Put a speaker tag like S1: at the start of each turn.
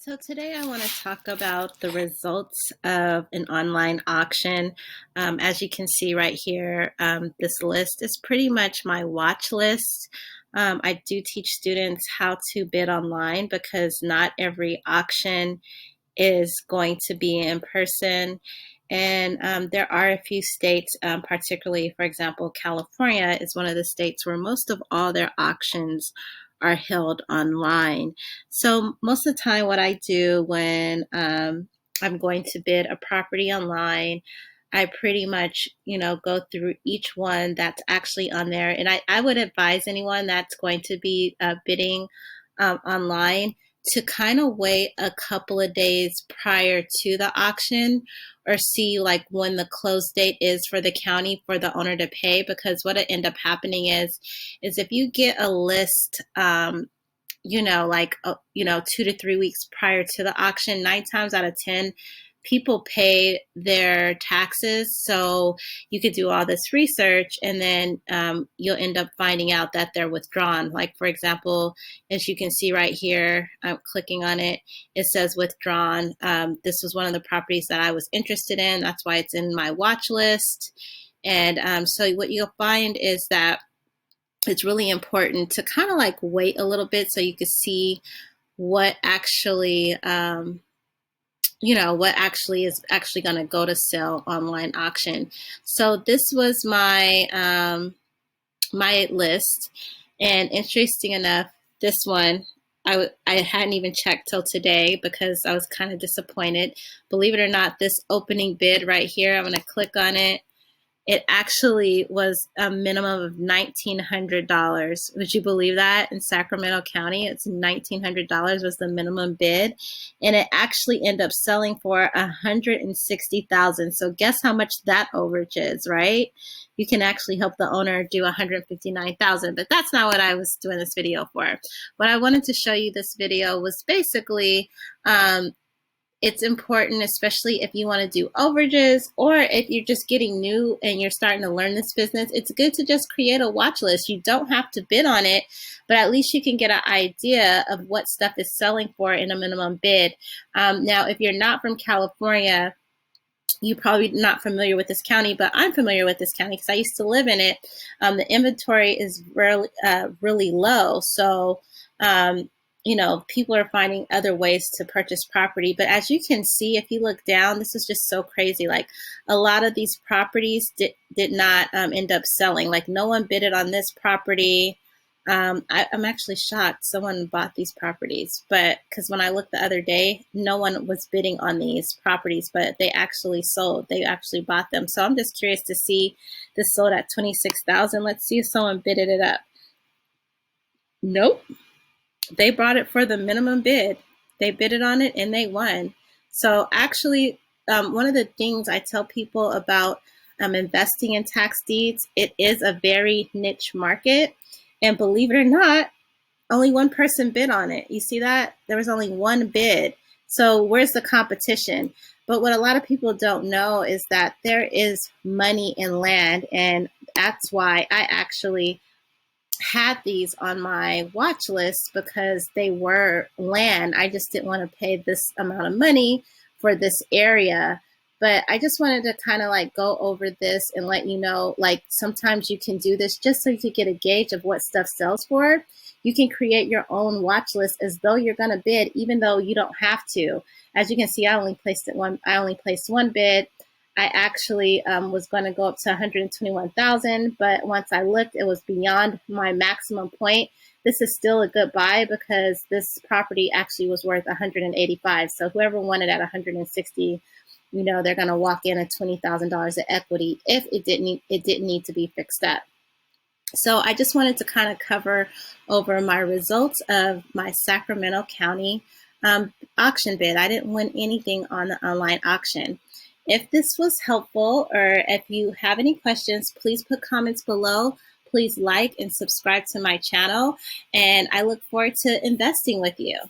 S1: So today I want to talk about the results of an online auction. As you can see right here, this list is pretty much my watch list. I do teach students how to bid online because not every auction is going to be in person. And there are a few states, particularly, for example, California is one of the states where most of all their auctions are held online. So most of the time, what I do when I'm going to bid a property online, I pretty much, go through each one that's actually on there. And I would advise anyone that's going to be bidding online to kind of wait a couple of days prior to the auction or see like when the close date is for the county for the owner to pay, because what it end up happening is if you get a list 2 to 3 weeks prior to the auction, 9 times out of 10 people pay their taxes. So you could do all this research and then you'll end up finding out that they're withdrawn. Like, for example, as you can see right here, I'm clicking on it, it says withdrawn. This was one of the properties that I was interested in. That's why it's in my watch list. And so what you'll find is that it's really important to kind of like wait a little bit so you can see what actually what actually is actually going to go to sell online auction. So this was my my list, and interesting enough, this one I hadn't even checked till today because I was kind of disappointed. Believe it or not, this opening bid right here, I'm going to click on it. It actually was a minimum of $1,900. Would you believe that? In Sacramento County, it's $1,900 was the minimum bid, and it actually ended up selling for $160,000. So guess how much that overage is, right? You can actually help the owner do $159,000, but that's not what I was doing this video for. What I wanted to show you this video was basically it's important, especially if you want to do overages or if you're just getting new and you're starting to learn this business. It's good to just create a watch list. You don't have to bid on it, but at least you can get an idea of what stuff is selling for in a minimum bid. Now, if you're not from California, you're probably not familiar with this county, but I'm familiar with this county because I used to live in it. The inventory is really low. So, people are finding other ways to purchase property. But as you can see, if you look down, this is just so crazy. Like a lot of these properties did not end up selling. Like no one bidded on this property. I'm actually shocked someone bought these properties, but because when I looked the other day, no one was bidding on these properties, but they actually sold. They actually bought them. So I'm just curious to see this sold at $26,000. Let's see if someone bidded it up. Nope. They brought it for the minimum bid. They bidded on it and they won. So actually, one of the things I tell people about investing in tax deeds, it is a very niche market. And believe it or not, only one person bid on it. You see that? There was only one bid. So where's the competition? But what a lot of people don't know is that there is money in land. And that's why I actually had these on my watch list, because they were land. I just didn't want to pay this amount of money for this area. But I just wanted to kind of like go over this and let you know, like sometimes you can do this just so you can get a gauge of what stuff sells for. You can create your own watch list as though you're going to bid, even though you don't have to. As you can see, I only placed one bid. I actually was going to go up to 121,000, but once I looked, it was beyond my maximum point. This is still a good buy because this property actually was worth 185. So whoever wanted at 160, they're going to walk in at $20,000 of equity if it didn't need to be fixed up. So I just wanted to kind of cover over my results of my Sacramento County auction bid. I didn't win anything on the online auction. If this was helpful, or if you have any questions, please put comments below. Please like and subscribe to my channel, and I look forward to investing with you.